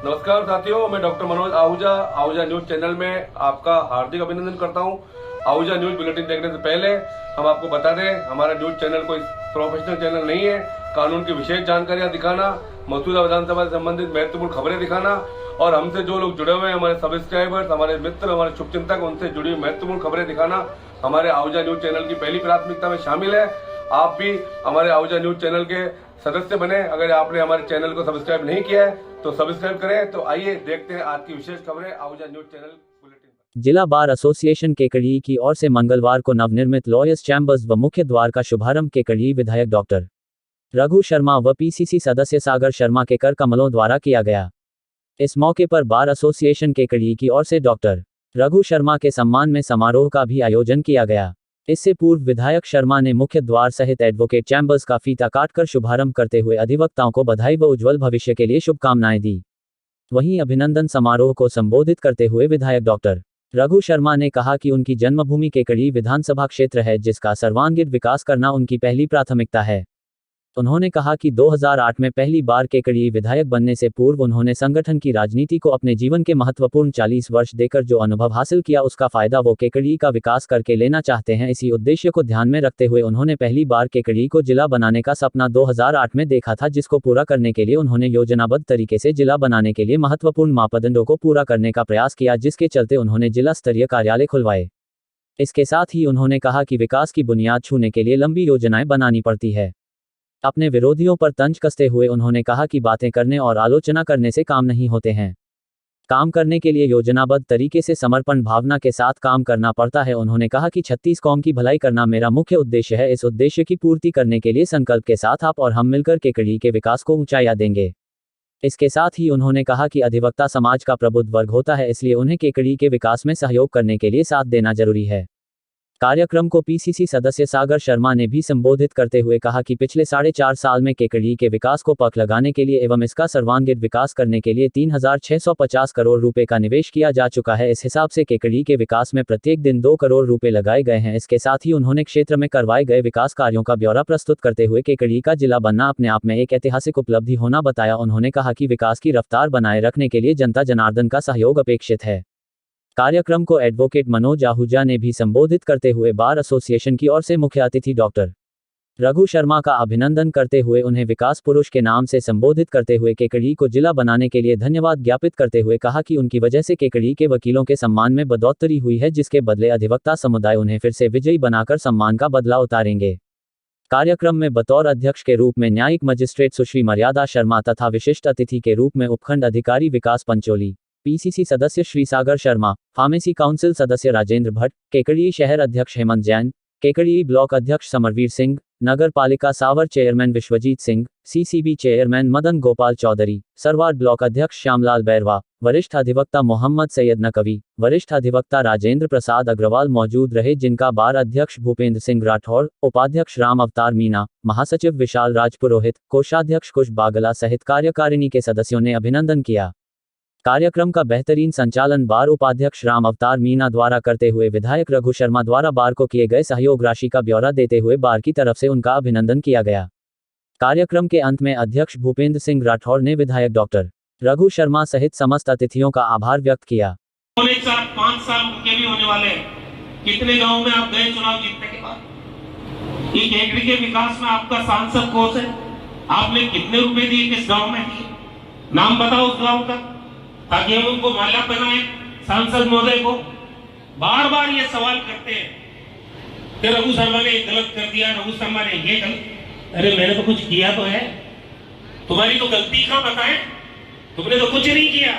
नमस्कार साथियों, मैं doctor Manoj Ahuja Ahuja news channel में आपका हार्दिक अभिनंदन करता हूं। आहूजा न्यूज बुलेटिन देखने से पहले हम आपको बता दें, हमारा न्यूज चैनल कोई प्रोफेशनल चैनल नहीं है। कानून की विशेष जानकारियां दिखाना, मौजूदा विधानसभा से संबंधित महत्वपूर्ण खबरें दिखाना और हमसे जो लोग जुड़े हुए हैं, हमारे सब्सक्राइबर्स, हमारे मित्र, हमारे शुभचिंतक, उनसे जुड़ी हुई महत्वपूर्ण खबरें दिखाना हमारे आहूजा न्यूज चैनल की पहली प्राथमिकता में शामिल है। आप भी हमारे आहूजा न्यूज चैनल के सदस्य बने। अगर आपने हमारे चैनल को सब्सक्राइब नहीं किया है तो सब्सक्राइब करें। तो आइए देखते हैं आज की विशेष खबरें आहूजा न्यूज चैनल बुलेटिन। जिला बार एसोसिएशन केकड़ी की ओर से मंगलवार को नवनिर्मित लॉयर्स चैम्बर्स व मुख्य द्वार का शुभारंभ केकड़ी विधायक डॉक्टर रघु शर्मा व पीसीसी सदस्य सागर शर्मा के कर कमलों द्वारा किया गया। इस मौके पर बार एसोसिएशन केकड़ी की ओर से डॉक्टर रघु शर्मा के सम्मान में समारोह का भी आयोजन किया गया। इससे पूर्व विधायक शर्मा ने मुख्य द्वार सहित एडवोकेट चैम्बर्स का फीता काटकर शुभारंभ करते हुए अधिवक्ताओं को बधाई व उज्जवल भविष्य के लिए शुभकामनाएं दी। वहीं अभिनंदन समारोह को संबोधित करते हुए विधायक डॉक्टर रघु शर्मा ने कहा कि उनकी जन्मभूमि केकड़ी विधानसभा क्षेत्र है, जिसका सर्वांगीण विकास करना उनकी पहली प्राथमिकता है। उन्होंने कहा कि 2008 में पहली बार केकड़ी विधायक बनने से पूर्व उन्होंने संगठन की राजनीति को अपने जीवन के महत्वपूर्ण 40 वर्ष देकर जो अनुभव हासिल किया, उसका फायदा वो केकड़ी का विकास करके लेना चाहते हैं। इसी उद्देश्य को ध्यान में रखते हुए उन्होंने पहली बार केकड़ी को जिला बनाने का सपना 2008 में देखा था, जिसको पूरा करने के लिए उन्होंने योजनाबद्ध तरीके से जिला बनाने के लिए महत्वपूर्ण मापदंडों को पूरा करने का प्रयास किया, जिसके चलते उन्होंने जिला स्तरीय कार्यालय खुलवाए। इसके साथ ही उन्होंने कहा कि विकास की बुनियाद छूने के लिए लंबी योजनाएं बनानी पड़ती है। अपने विरोधियों पर तंज कसते हुए उन्होंने कहा कि बातें करने और आलोचना करने से काम नहीं होते हैं। काम करने के लिए योजनाबद्ध तरीके से समर्पण भावना के साथ काम करना पड़ता है। उन्होंने कहा कि 36 कौम की भलाई करना मेरा मुख्य उद्देश्य है। इस उद्देश्य की पूर्ति करने के लिए संकल्प के साथ आप और हम मिलकर केकड़ी के विकास को ऊंचाइयां देंगे। इसके साथ ही उन्होंने कहा कि अधिवक्ता समाज का प्रबुद्ध वर्ग होता है, इसलिए उन्हें केकड़ी के विकास में सहयोग करने के लिए साथ देना जरूरी है। कार्यक्रम को पीसीसी सदस्य सागर शर्मा ने भी संबोधित करते हुए कहा कि पिछले 4.5 साल में केकड़ी के विकास को पख लगाने के लिए एवं इसका सर्वांगीण विकास करने के लिए 3650 करोड़ रुपए का निवेश किया जा चुका है। इस हिसाब से केकड़ी के विकास में प्रत्येक दिन 2 करोड़ रुपए लगाए गए हैं। इसके साथ ही उन्होंने क्षेत्र में करवाए गए विकास कार्यों का ब्यौरा प्रस्तुत करते हुए केकड़ी का जिला बनना अपने आप में एक ऐतिहासिक उपलब्धि होना बताया। उन्होंने कहा कि विकास की रफ्तार बनाए रखने के लिए जनता जनार्दन का सहयोग अपेक्षित है। कार्यक्रम को एडवोकेट मनोज आहूजा ने भी संबोधित करते हुए बार एसोसिएशन की ओर से मुख्य अतिथि डॉक्टर रघु शर्मा का अभिनंदन करते हुए उन्हें विकास पुरुष के नाम से संबोधित करते हुए केकड़ी को जिला बनाने के लिए धन्यवाद ज्ञापित करते हुए कहा कि उनकी वजह से केकड़ी के वकीलों के सम्मान में बढ़ोतरी हुई है, जिसके बदले अधिवक्ता समुदाय उन्हें फिर से विजयी बनाकर सम्मान का बदला उतारेंगे। कार्यक्रम में बतौर अध्यक्ष के रूप में न्यायिक मजिस्ट्रेट सुश्री मर्यादा शर्मा तथा विशिष्ट अतिथि के रूप में उपखंड अधिकारी विकास पंचोली, पीसीसी सदस्य श्री सागर शर्मा, फार्मेसी काउंसिल सदस्य राजेंद्र भट्ट, केकड़ी शहर अध्यक्ष हेमंत जैन, केकड़ी ब्लॉक अध्यक्ष Samarveer Singh, Nagar Palika Sawar chairman Vishwajeet Singh, CCB chairman Madan Gopal Chaudhary, Sarwar block अध्यक्ष श्यामलाल बैरवा, वरिष्ठ अधिवक्ता मोहम्मद सैयद नकवी, वरिष्ठ अधिवक्ता राजेंद्र प्रसाद अग्रवाल मौजूद रहे, जिनका बार अध्यक्ष भूपेंद्र सिंह राठौड़, उपाध्यक्ष राम अवतार मीना, महासचिव विशाल राज पुरोहित, कोषाध्यक्ष कुश बागला सहित कार्यकारिणी के सदस्यों ने अभिनंदन किया। कार्यक्रम का बेहतरीन संचालन बार उपाध्यक्ष राम अवतार मीना द्वारा करते हुए विधायक रघु शर्मा द्वारा बार को किए गए सहयोग राशि का ब्यौरा देते हुए बार की तरफ से उनका अभिनंदन किया गया। कार्यक्रम के अंत में अध्यक्ष भूपेंद्र सिंह राठौड़ ने विधायक डॉक्टर रघु शर्मा सहित समस्त अतिथियों का आभार व्यक्त किया। 5 साल उनके भी होने वाले हैं। कितने गाँव में आप गए चुनाव जीतने के बाद? ये केकड़ी के विकास में आपका सांसद कौन है? आपने कितने रुपए दिए, किस गाँव में दिए? नाम बताओ उस गाँव का, ताकि हम उनको माला पहनाएं सांसद महोदय को। बार बार ये सवाल करते हैं कि रघु शर्मा ने गलत कर दिया, रघु शर्मा ने ये गलत। अरे मैंने तो कुछ किया तो है, तुम्हारी तो गलती कहां बताएं? तुमने तो कुछ नहीं किया,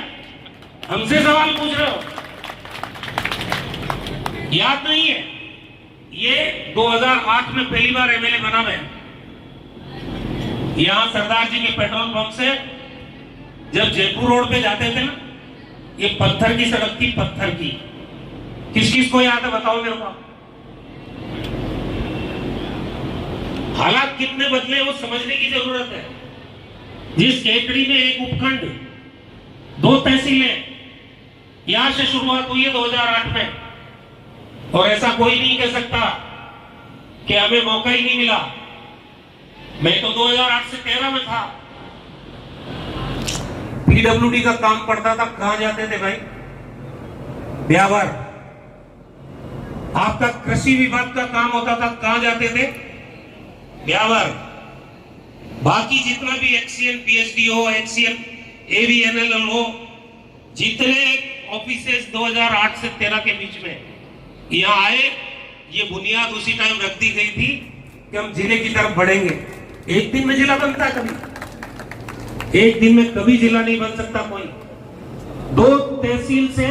हमसे सवाल पूछ रहे हो। याद नहीं है? ये 2008 में पहली बार एमएलए बना मैं। यहां सरदार जी के पेट्रोल पंप से जब जयपुर रोड पे जाते थे ना, ये पत्थर की सड़क थी, पत्थर की। किस किस को याद है बताओ मेरे को? हालात कितने बदले वो समझने की जरूरत है। जिस केकड़ी में एक उपखंड, 2 तहसीलें, यहां से शुरुआत हुई है 2008 में, और ऐसा कोई नहीं कह सकता कि हमें मौका ही नहीं मिला। मैं तो 2008 से 13 में था। पीडब्ल्यूडी का काम पड़ता था, कहां जाते थे भाई? ब्यावर। आपका कृषि विभाग का काम होता था, कहां जाते थे? ब्यावर। बाकी जितना भी एक्सीएन पीएचडी हो, एक्सीएन एवीएनएल हो, जितने ऑफिसेस 2008 से 13 के बीच में यहाँ आए, ये बुनियाद उसी टाइम रख दी गई थी कि हम जिले की तरफ बढ़ेंगे। एक दिन में जिला बनता है कभी? एक दिन में कभी जिला नहीं बन सकता कोई। 2 तहसील से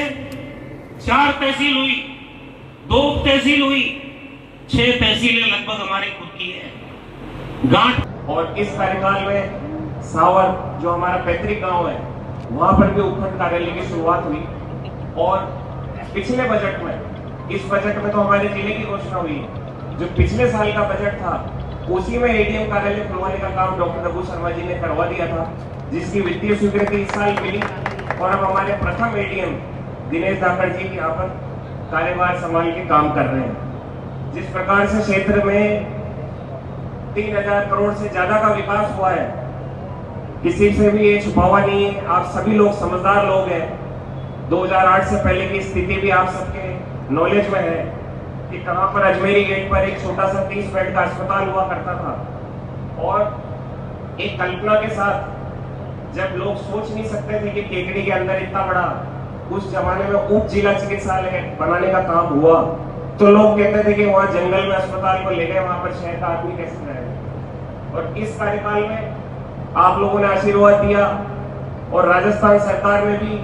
4 तहसील हुई, 2 तहसील हुई, 6 तहसीलें लगभग हमारी खुद की है। गांठ। और इस कार्यकाल में सावर जो हमारा पैतृक गांव है, वहां पर भी उपखंड कार्यालय की शुरुआत हुई। और पिछले बजट में, इस बजट में तो हमारे जिले की घोषणा हुई, जो पिछले साल का बजट था उसी में एडीएम कार्यालय खुलवाने का काम डॉक्टर रघु शर्मा जी ने करवा दिया था, जिसकी वित्तीय स्वीकृति इस साल मिली। और अब हमारे प्रथम एडीएम दिनेश धाकड़ जी यहाँ पर कार्यभार संभाल के काम कर रहे हैं। जिस प्रकार से क्षेत्र में 3000 करोड़ से ज्यादा का विकास हुआ है, किसी से भी ये छुपावा नहीं है। आप सभी लोग समझदार लोग हैं। 2008 से पहले की स्थिति भी आप सबके नॉलेज में है कि कहां पर अजमेरी गेट पर एक छोटा सा 30 बेड का अस्पताल हुआ करता था। और एक कल्पना के साथ, जब लोग सोच नहीं सकते थे कि केकड़ी के अंदर इतना बड़ा, उस जमाने में उप जिला चिकित्सालय बनाने का काम हुआ, तो लोग कहते थे कि वहां जंगल में अस्पताल को ले गए, वहां पर शहर का आदमी कैसे रहे। और इस कार्यकाल में आप लोगों ने आशीर्वाद दिया और राजस्थान सरकार में भी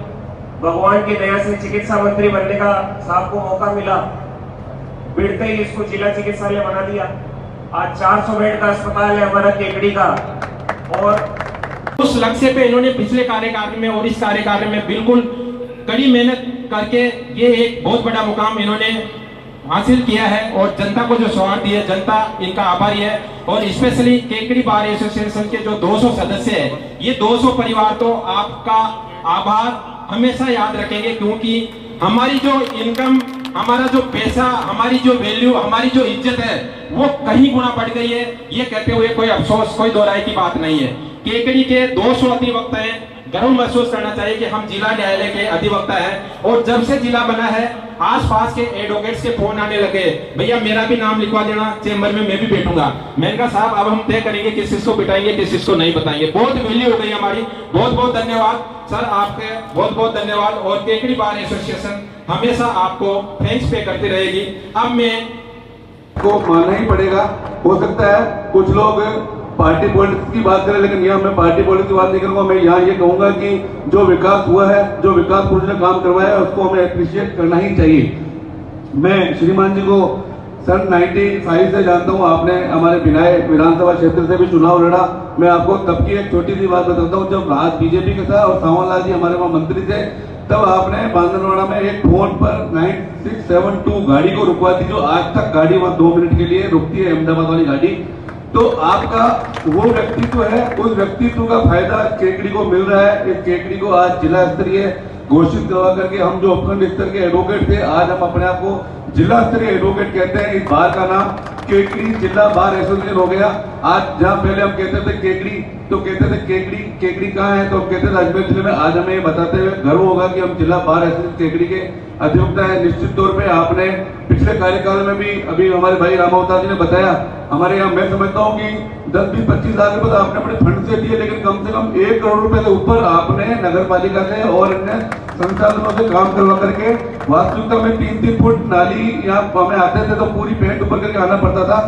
भगवान की दया से चिकित्सा मंत्री बनने का साहब को मौका मिला। बिड़ते ही इसको जिला चिकित्सालय बना दिया। आज 400 बेड का अस्पताल है हमारा केकड़ी का। और उस लक्ष्य पे इन्होंने पिछले कार्यकाल में और इस कार्यकाल में बिल्कुल कड़ी मेहनत करके ये एक बहुत बड़ा मुकाम इन्होंने हासिल किया है। और जनता को जो सौगात दी है, जनता इनका आभारी है। और स्पेशली केकड़ी बार एसोसिएशन के जो 200 सदस्य हैं, ये 200 परिवार तो आपका आभार हमेशा याद रखेंगे, क्योंकि हमारी जो इनकम, हमारा जो पैसा, हमारी जो वैल्यू, हमारी जो इज्जत है, वो कहीं गुना बढ़ गई है। ये कहते हुए कोई अफसोस, कोई दो राय की बात नहीं है। केकड़ी के 200 अधिवक्ता हैं, गर्व महसूस करना चाहिए कि हम जिला न्यायालय के अधिवक्ता हैं। और जब से जिला बना है, आसपास के एडवोकेट्स के फोन आने लगे, भैया मेरा भी नाम लिखवा देना चेंबर में, मैं भी बैठूंगा। मैंने कहा साहब अब हम तय करेंगे किस चीज को बिठाएंगे, किस चीज को नहीं बताएंगे। बहुत वैल्यू हो गई हमारी। बहुत बहुत धन्यवाद सर, आपके बहुत बहुत धन्यवाद। और केकड़ी बार एसोसिएशन हमेशा आपको थैंक्स पे करती रहेगी। अब मैं को मानना ही पड़ेगा। हो सकता है कुछ लोग पार्टी पॉलिटिक्स की बात करें, लेकिन यहाँ मैं पार्टी पॉलिटिक्स की बात नहीं करूंगा। मैं यहाँ ये कहूंगा कि जो विकास हुआ है, जो विकास पुरुष ने काम करवाया है, उसको हमें अप्रिशिएट करना ही चाहिए। मैं श्रीमान जी को सन 95 से जानता हूँ। आपने हमारे बिनाए विधानसभा क्षेत्र से भी चुनाव लड़ा। मैं आपको तब की एक छोटी सी बात बताता हूँ, जब राज बीजेपी का था और सावंतलाल जी हमारे वहाँ मंत्री थे, तब आपने बांधनवाड़ा में एक फोन पर 9672 गाड़ी को रुकवा दी, जो आज तक गाड़ी वहाँ 2 मिनट के लिए रुकती है, अहमदाबाद वाली गाड़ी। तो आपका वो व्यक्तित्व है, उस व्यक्तित्व का फायदा केकड़ी को मिल रहा है। इस केकड़ी को आज जिला स्तरीय घोषित करवा करके, हम जो उपखंड स्तर के एडवोकेट थे, आज हम अपने आप को जिला स्तरीय एडवोकेट कहते हैं। इस बार का नाम केकड़ी जिला बार एसोसिएशन हो गया। आज जहां पहले हम कहते थे केकड़ी, तो कहते थे केकड़ी, केकड़ी कहाँ है, तो हम कहते थे अजमेर जिले में। आज हमें बताते हुए गर्व होगा कि हम जिला बार एसोसिएशन केकड़ी के अधिवक्ता है। निश्चित तौर पे आपने पिछले कार्यकाल में भी, अभी हमारे भाई राम अवतार जी ने बताया, हमारे यहाँ मैं समझता हूँ कि 10-20-25 लाख रुपए तो आपने अपने फंड से दिए, लेकिन कम से कम 1 करोड़ रुपए से ऊपर आपने नगर पालिका से और अन्य संसाधनों से काम करवा करके, वास्तविकता में 3-3 फुट नाली यहाँ हमें आते थे तो पूरी पेंट ऊपर करके आना पड़ता था।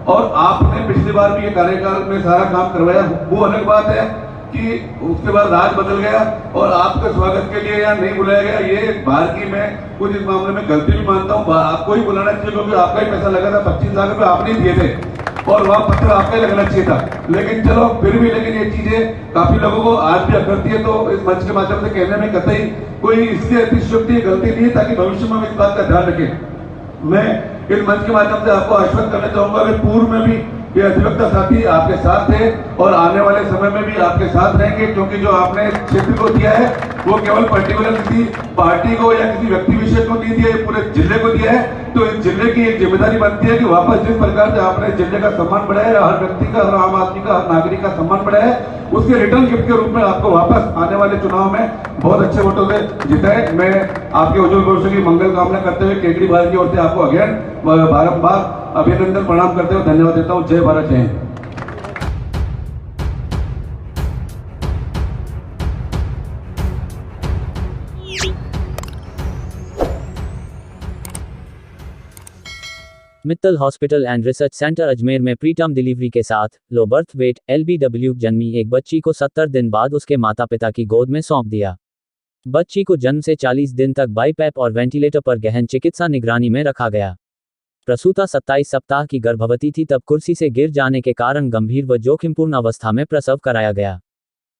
और आपने पिछली बार भी ये कार्यकाल में सारा काम करवाया। वो अलग बात है कि उसके बाद राज बदल गया और आपके स्वागत के लिए यहाँ नहीं बुलाया गया। ये बाहर की मैं कुछ इस मामले में गलती भी मानता हूँ। आपको ही बुलाना चाहिए, क्योंकि आपका ही पैसा लगा था। 25 लाख रुपए आपने दिए थे और वहाँ पत्र आपका ही लगना चाहिए था। लेकिन चलो फिर भी, लेकिन ये चीजें काफी लोगों को आज भी अखरती है। तो इस मंच के माध्यम से कहने में कतई कोई इसलिए अतिशयोक्ति गलती नहीं है, ताकि भविष्य में हम इस बात का ध्यान रखें। मैं इस मंच के माध्यम से आपको आश्वस्त करना चाहूंगा कि पूर्व में भी ये अधिवक्ता साथी आपके साथ थे और आने वाले समय में भी आपके साथ रहेंगे, क्योंकि जो आपने क्षेत्र को दिया है वो केवल पर्टिकुलर किसी पार्टी को या किसी व्यक्ति विशेष को नहीं दिया, पूरे जिले को दिया है। तो इस जिले की एक जिम्मेदारी बनती है कि वापस जिस प्रकार से आपने जिले का सम्मान बढ़ाया, हर व्यक्ति का, हर आम आदमी का, हर नागरिक का सम्मान बढ़ाया है, उसके रिटर्न गिफ्ट के रूप में आपको वापस आने वाले चुनाव में बहुत अच्छे वोटों से जिताए। मैं आपके उज्जवल भविष्य की मंगल कामना करते हुए केकड़ी भारत की ओर से आपको अगेन बारंबार अभिनंदन प्रणाम करते हुए धन्यवाद देता हूँ। जय भारत, जय Hind. Mittal hospital and research centre Ajmer में प्री टर्म डिलीवरी के साथ लो बर्थ वेट LBW जन्मी एक बच्ची को 70 दिन बाद उसके माता पिता की गोद में सौंप दिया। बच्ची को जन्म से 40 दिन तक बाईपैप और वेंटिलेटर पर गहन चिकित्सा निगरानी में रखा गया। प्रसूता 27 सप्ताह की गर्भवती थी तब कुर्सी से गिर जाने के कारण गंभीर व जोखिमपूर्ण अवस्था में प्रसव कराया गया।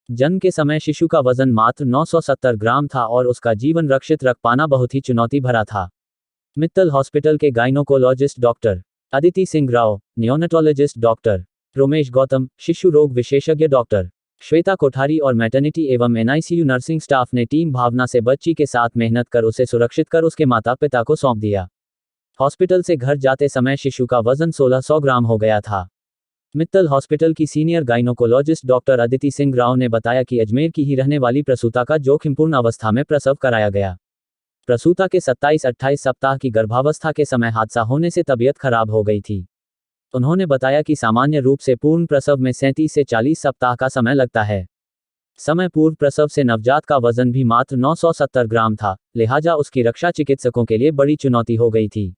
जन्म के समय शिशु का वजन मात्र 970 ग्राम था और उसका जीवन रक्षित रख पाना बहुत ही चुनौती भरा था। मित्तल हॉस्पिटल के gynaecologist doctor Aditi Singh Rao, neonatologist doctor Romesh Gautam, शिशु रोग विशेषज्ञ डॉक्टर श्वेता कोठारी और मैटरनिटी एवं NICU नर्सिंग स्टाफ ने टीम भावना से बच्ची के साथ मेहनत कर उसे सुरक्षित कर उसके माता पिता को सौंप दिया। हॉस्पिटल से घर जाते समय शिशु का वजन 1600 ग्राम हो गया था। मित्तल हॉस्पिटल की senior gynaecologist doctor Aditi Singh Rao ने बताया कि अजमेर की ही रहने वाली प्रसूता का जोखिमपूर्ण अवस्था में प्रसव कराया गया। प्रसूता के 27-28 सप्ताह की गर्भावस्था के समय हादसा होने से तबीयत खराब हो गई थी। उन्होंने बताया कि सामान्य रूप से पूर्ण प्रसव में 37 से 40 सप्ताह का समय लगता है। समय पूर्व प्रसव से नवजात का वजन भी मात्र 970 ग्राम था, लिहाजा उसकी रक्षा चिकित्सकों के लिए बड़ी चुनौती हो गई थी।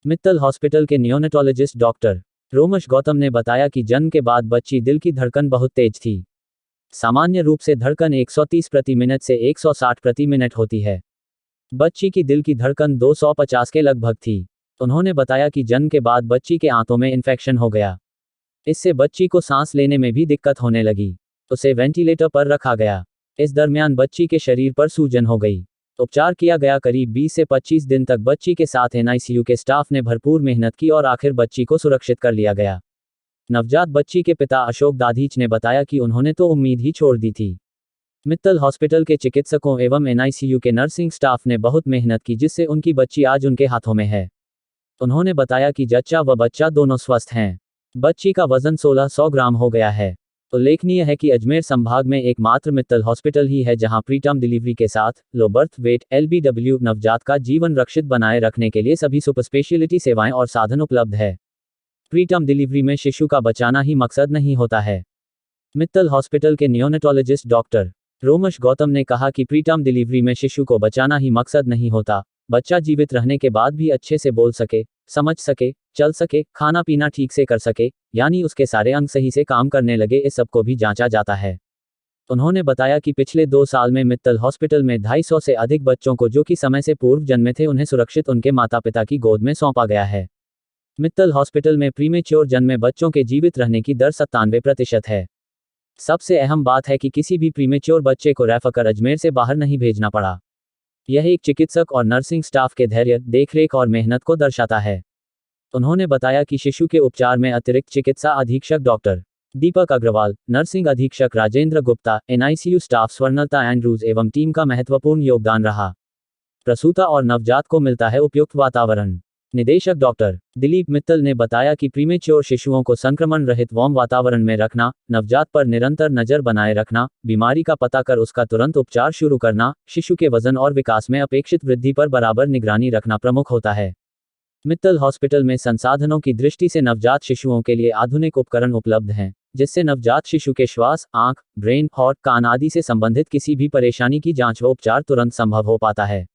मित्तल हॉस्पिटल के नियोनेटोलॉजिस्ट डॉक्टर रोमेश गौतम ने बताया कि जन्म के बाद बच्ची दिल की धड़कन बहुत तेज थी। सामान्य रूप से धड़कन 130 प्रति मिनट से 160 प्रति मिनट होती है। बच्ची की दिल की धड़कन 250 के लगभग थी। उन्होंने बताया कि जन्म के बाद बच्ची के आंतों में इन्फेक्शन हो गया। इससे बच्ची को सांस लेने में भी दिक्कत होने लगी। उसे वेंटिलेटर पर रखा गया। इस दरमियान बच्ची के शरीर पर सूजन हो गई। उपचार किया गया। करीब 20 से 25 दिन तक बच्ची के साथ NICU के स्टाफ ने भरपूर मेहनत की और आखिर बच्ची को सुरक्षित कर लिया गया। नवजात बच्ची के पिता अशोक दाधीच ने बताया कि उन्होंने तो उम्मीद ही छोड़ दी थी। मित्तल हॉस्पिटल के चिकित्सकों एवं NICU के नर्सिंग स्टाफ ने बहुत मेहनत की जिससे उनकी बच्ची आज उनके हाथों में है। उन्होंने बताया कि जच्चा व बच्चा दोनों स्वस्थ हैं। बच्ची का वजन 1600 ग्राम हो गया है। उल्लेखनीय है कि अजमेर संभाग में एकमात्र मित्तल हॉस्पिटल ही है जहां प्रीटर्म डिलीवरी के साथ लो बर्थ वेट LBW नवजात का जीवन रक्षित बनाए रखने के लिए सभी सुपर स्पेशलिटी सेवाएं और साधन उपलब्ध है। प्रीटर्म डिलीवरी में शिशु का बचाना ही मकसद नहीं होता है। मित्तल हॉस्पिटल के नियोनेटोलॉजिस्ट डॉक्टर रोमेश गौतम ने कहा कि प्रीटर्म डिलीवरी में शिशु को बचाना ही मकसद नहीं होता। बच्चा जीवित रहने के बाद भी अच्छे से बोल सके, समझ सके, चल सके, खाना पीना ठीक से कर सके, यानी उसके सारे अंग सही से काम करने लगे, इस सब को भी जांचा जाता है। उन्होंने बताया कि पिछले 2 साल में मित्तल हॉस्पिटल में 250 से अधिक बच्चों को जो कि समय से पूर्व जन्मे थे उन्हें सुरक्षित उनके माता पिता की गोद में सौंपा गया है। मित्तल हॉस्पिटल में प्रीमेच्योर जन्मे बच्चों के जीवित रहने की दर 97% है। सबसे अहम बात है कि किसी भी प्रीमेच्योर बच्चे को रेफर कर अजमेर से बाहर नहीं भेजना पड़ा। यह एक चिकित्सक और नर्सिंग स्टाफ के धैर्य, देखरेख और मेहनत को दर्शाता है। उन्होंने बताया कि शिशु के उपचार में अतिरिक्त चिकित्सा अधीक्षक डॉक्टर दीपक अग्रवाल, नर्सिंग अधीक्षक Rajendra Gupta, NICU staff Swarnlata Andrews एवं टीम का महत्वपूर्ण योगदान रहा। प्रसूता और नवजात को मिलता है उपयुक्त वातावरण। निदेशक डॉक्टर दिलीप मित्तल ने बताया कि प्रीमेच्योर शिशुओं को संक्रमण रहित वार्म वातावरण में रखना, नवजात पर निरंतर नजर बनाए रखना, बीमारी का पता कर उसका तुरंत उपचार शुरू करना, शिशु के वजन और विकास में अपेक्षित वृद्धि पर बराबर निगरानी रखना प्रमुख होता है। मित्तल हॉस्पिटल में संसाधनों की दृष्टि से नवजात शिशुओं के लिए आधुनिक उपकरण उपलब्ध हैं, जिससे नवजात शिशु के श्वास, आंख, ब्रेन, हार्ट, कान आदि से संबंधित किसी भी परेशानी की जांच व उपचार तुरंत संभव हो पाता है।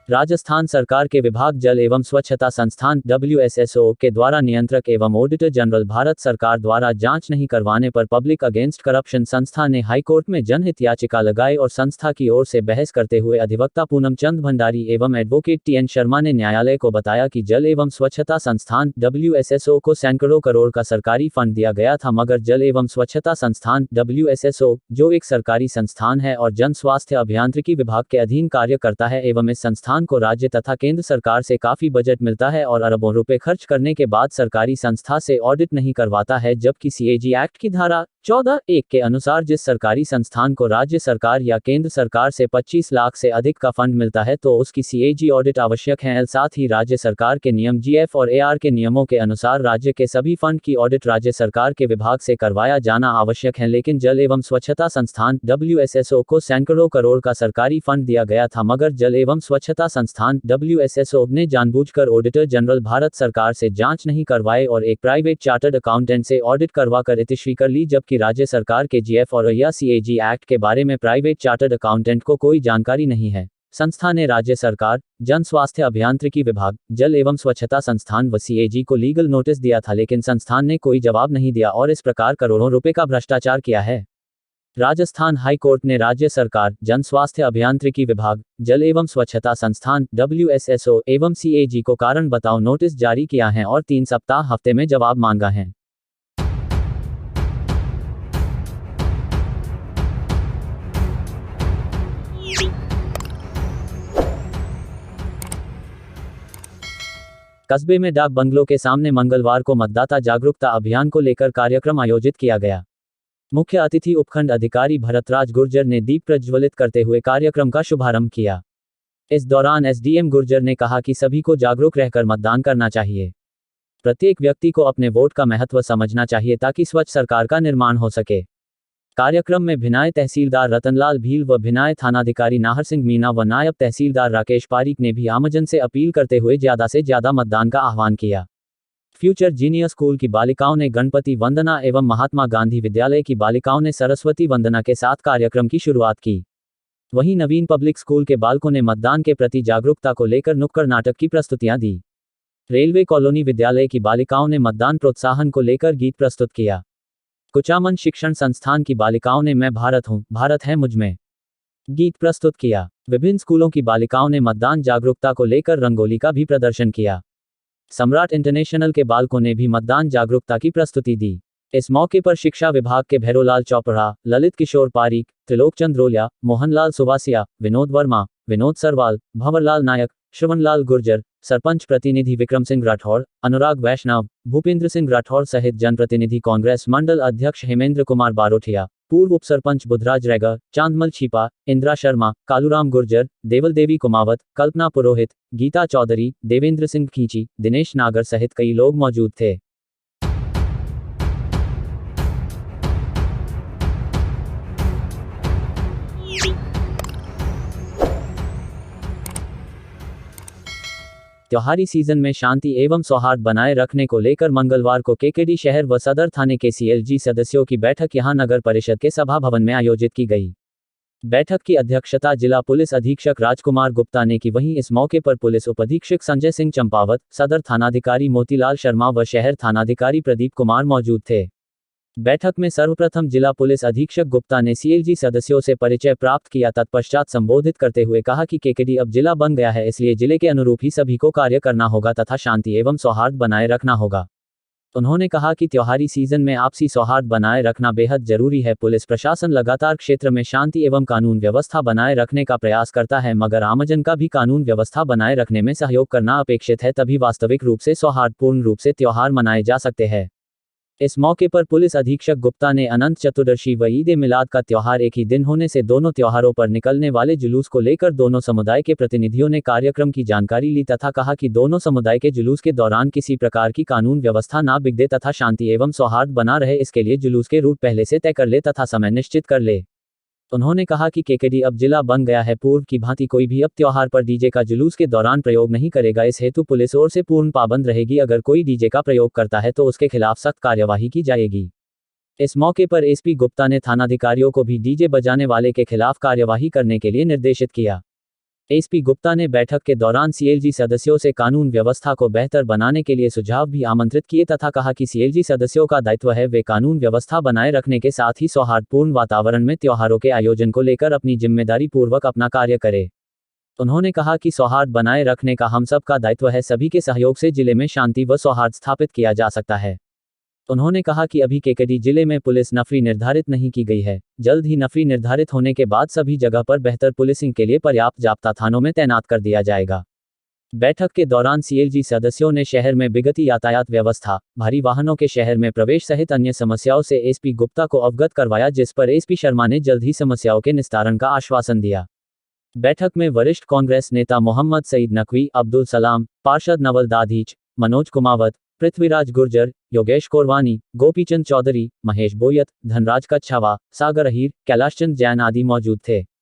राजस्थान सरकार के विभाग जल एवं स्वच्छता संस्थान WSSO के द्वारा नियंत्रक एवं ऑडिटर जनरल भारत सरकार द्वारा जांच नहीं करवाने पर पब्लिक अगेंस्ट करप्शन संस्था ने हाईकोर्ट में जनहित याचिका लगाई और संस्था की ओर से बहस करते हुए अधिवक्ता पूनम चंद भंडारी एवं एडवोकेट TN शर्मा ने न्यायालय को बताया कि जल एवं स्वच्छता संस्थान WSSO को सैकड़ों करोड़ का सरकारी फंड दिया गया था, मगर जल एवं स्वच्छता संस्थान WSSO, जो एक सरकारी संस्थान है और जन स्वास्थ्य अभियांत्रिकी विभाग के अधीन कार्य करता है एवं इस संस्थान को राज्य तथा केंद्र सरकार से काफी बजट मिलता है और अरबों रुपए खर्च करने के बाद सरकारी संस्था से ऑडिट नहीं करवाता है, जबकि CAG एक्ट की धारा 14(1) के अनुसार जिस सरकारी संस्थान को राज्य सरकार या केंद्र सरकार से 25 लाख से अधिक का फंड मिलता है तो उसकी CAG ऑडिट आवश्यक है। साथ ही राज्य सरकार के नियम GF और AR के नियमों के अनुसार राज्य के सभी फंड की ऑडिट राज्य सरकार के विभाग से करवाया जाना आवश्यक है। लेकिन जल एवं स्वच्छता संस्थान WSSO को सैकड़ों करोड़ का सरकारी फंड दिया गया था, मगर जल एवं स्वच्छता संस्थान WSSO ने जानबूझकर ऑडिटर जनरल भारत सरकार से जांच नहीं करवाए और एक प्राइवेट चार्टर्ड अकाउंटेंट से ऑडिट करवाकर इतिश्री कर ली, जबकि राज्य सरकार के GF और या CAG एक्ट के बारे में प्राइवेट चार्टर्ड अकाउंटेंट को कोई जानकारी नहीं है। संस्था ने राज्य सरकार, जन स्वास्थ्य अभियांत्रिकी विभाग, जल एवं स्वच्छता संस्थान व CAG को लीगल नोटिस दिया था, लेकिन संस्थान ने कोई जवाब नहीं दिया और इस प्रकार करोड़ों रुपए का भ्रष्टाचार किया है। राजस्थान हाई कोर्ट ने राज्य सरकार, जन स्वास्थ्य अभियांत्रिकी विभाग, जल एवं स्वच्छता संस्थान WSSO एवं CAG को कारण बताओ नोटिस जारी किया है और 3 सप्ताह हफ्ते में जवाब मांगा है। कस्बे में डाक बंगलों के सामने मंगलवार को मतदाता जागरूकता अभियान को लेकर कार्यक्रम आयोजित किया गया। मुख्य अतिथि उपखंड अधिकारी भरतराज गुर्जर ने दीप प्रज्वलित करते हुए कार्यक्रम का शुभारंभ किया। इस दौरान SDM गुर्जर ने कहा कि सभी को जागरूक रहकर मतदान करना चाहिए। प्रत्येक व्यक्ति को अपने वोट का महत्व समझना चाहिए ताकि स्वच्छ सरकार का निर्माण हो सके। कार्यक्रम में भिनाय तहसीलदार रतनलाल भील व भिनाय थानाधिकारी नाहर सिंह मीणा व नायब तहसीलदार राकेश पारीक ने भी आमजन से अपील करते हुए ज्यादा से ज्यादा मतदान का आह्वान किया। फ्यूचर जीनियर स्कूल की बालिकाओं ने गणपति वंदना एवं महात्मा गांधी विद्यालय की बालिकाओं ने सरस्वती वंदना के साथ कार्यक्रम की शुरुआत की। वहीं नवीन पब्लिक स्कूल के बालकों ने मतदान के प्रति जागरूकता को लेकर नुक्कड़ नाटक की प्रस्तुतियां दी। रेलवे कॉलोनी विद्यालय की बालिकाओं ने मतदान प्रोत्साहन को लेकर गीत प्रस्तुत किया। कुचामन शिक्षण संस्थान की बालिकाओं ने मैं भारत हूं, भारत है मुझ में गीत प्रस्तुत किया। विभिन्न स्कूलों की बालिकाओं ने मतदान जागरूकता को लेकर रंगोली का भी प्रदर्शन किया। सम्राट इंटरनेशनल के बालकों ने भी मतदान जागरूकता की प्रस्तुति दी। इस मौके पर शिक्षा विभाग के भैरोलाल चौपड़ा, ललित किशोर पारीक, त्रिलोक चंद रोलिया, मोहनलाल सुवासिया, विनोद वर्मा, विनोद सरवाल, भंवरलाल नायक, श्रवणलाल गुर्जर, सरपंच प्रतिनिधि विक्रम सिंह राठौड़, अनुराग वैष्णव, भूपेंद्र सिंह राठौड़ सहित जनप्रतिनिधि कांग्रेस मंडल अध्यक्ष हेमेंद्र कुमार बारोठिया, पूर्व उप सरपंच बुधराज रैगर, चांदमल छिपा, इंदिरा शर्मा, कालूराम गुर्जर, देवल देवी कुमावत, कल्पना पुरोहित, गीता चौधरी, देवेंद्र सिंह खींची, दिनेश नागर सहित कई लोग मौजूद थे। त्योहारी सीजन में शांति एवं सौहार्द बनाए रखने को लेकर मंगलवार को केकेडी शहर व सदर थाने के CLG सदस्यों की बैठक यहां नगर परिषद के सभा भवन में आयोजित की गई। बैठक की अध्यक्षता जिला पुलिस अधीक्षक राजकुमार गुप्ता ने की। वहीं इस मौके पर पुलिस उपाधीक्षक संजय सिंह चंपावत, सदर थानाधिकारी मोतीलाल शर्मा व शहर थानाधिकारी प्रदीप कुमार मौजूद थे। बैठक में सर्वप्रथम जिला पुलिस अधीक्षक गुप्ता ने CLG सदस्यों से परिचय प्राप्त किया। तत्पश्चात संबोधित करते हुए कहा कि केकेडी अब जिला बन गया है, इसलिए जिले के अनुरूप ही सभी को कार्य करना होगा तथा शांति एवं सौहार्द बनाए रखना होगा। उन्होंने कहा कि त्योहारी सीजन में आपसी सौहार्द बनाए रखना बेहद जरूरी है। पुलिस प्रशासन लगातार क्षेत्र में शांति एवं कानून व्यवस्था बनाए रखने का प्रयास करता है, मगर आमजन का भी कानून व्यवस्था बनाए रखने में सहयोग करना अपेक्षित है, तभी वास्तविक रूप से सौहार्दपूर्ण रूप से त्योहार मनाए जा सकते हैं। इस मौके पर पुलिस अधीक्षक गुप्ता ने अनंत चतुर्दशी व ईद ए मिलाद का त्योहार एक ही दिन होने से दोनों त्योहारों पर निकलने वाले जुलूस को लेकर दोनों समुदाय के प्रतिनिधियों ने कार्यक्रम की जानकारी ली तथा कहा कि दोनों समुदाय के जुलूस के दौरान किसी प्रकार की कानून व्यवस्था ना बिगड़े तथा शांति एवं सौहार्द बना रहे, इसके लिए जुलूस के रूट पहले से तय कर ले तथा समय निश्चित कर ले। उन्होंने कहा कि केकेडी अब जिला बन गया है, पूर्व की भांति कोई भी अब त्योहार पर डीजे का जुलूस के दौरान प्रयोग नहीं करेगा। इस हेतु पुलिस ओर से पूर्ण पाबंद रहेगी। अगर कोई डीजे का प्रयोग करता है तो उसके खिलाफ सख्त कार्यवाही की जाएगी। इस मौके पर SP गुप्ता ने थानाधिकारियों को भी डीजे बजाने वाले के खिलाफ कार्यवाही करने के लिए निर्देशित किया। SP गुप्ता ने बैठक के दौरान CLG सदस्यों से कानून व्यवस्था को बेहतर बनाने के लिए सुझाव भी आमंत्रित किए तथा कहा कि CLG सदस्यों का दायित्व है वे कानून व्यवस्था बनाए रखने के साथ ही सौहार्दपूर्ण वातावरण में त्योहारों के आयोजन को लेकर अपनी जिम्मेदारी पूर्वक अपना कार्य करे। उन्होंने कहा कि सौहार्द बनाए रखने का हम सब का दायित्व है, सभी के सहयोग से जिले में शांति व सौहार्द स्थापित किया जा सकता है। उन्होंने कहा कि अभी केकेडी जिले में पुलिस नफरी निर्धारित नहीं की गई है, जल्द ही नफरी निर्धारित होने के बाद सभी जगह पर बेहतर पुलिसिंग के लिए पर्याप्त जाब्ता थानों में तैनात कर दिया जाएगा। बैठक के दौरान सीएलजी सदस्यों ने शहर में बिगड़ती यातायात व्यवस्था, भारी वाहनों के शहर में प्रवेश सहित अन्य समस्याओं से एसपी गुप्ता को अवगत करवाया, जिस पर एसपी शर्मा ने जल्द ही समस्याओं के निस्तारण का आश्वासन दिया। बैठक में वरिष्ठ कांग्रेस नेता मोहम्मद सईद नकवी, अब्दुल सलाम, पार्षद नवल दाधीच, मनोज कुमावत, पृथ्वीराज गुर्जर, योगेश कोरवानी, गोपीचंद चौधरी, महेश बोयत, धनराज कच्छावा, सागर अहीर, कैलाश चंद जैन आदि मौजूद थे।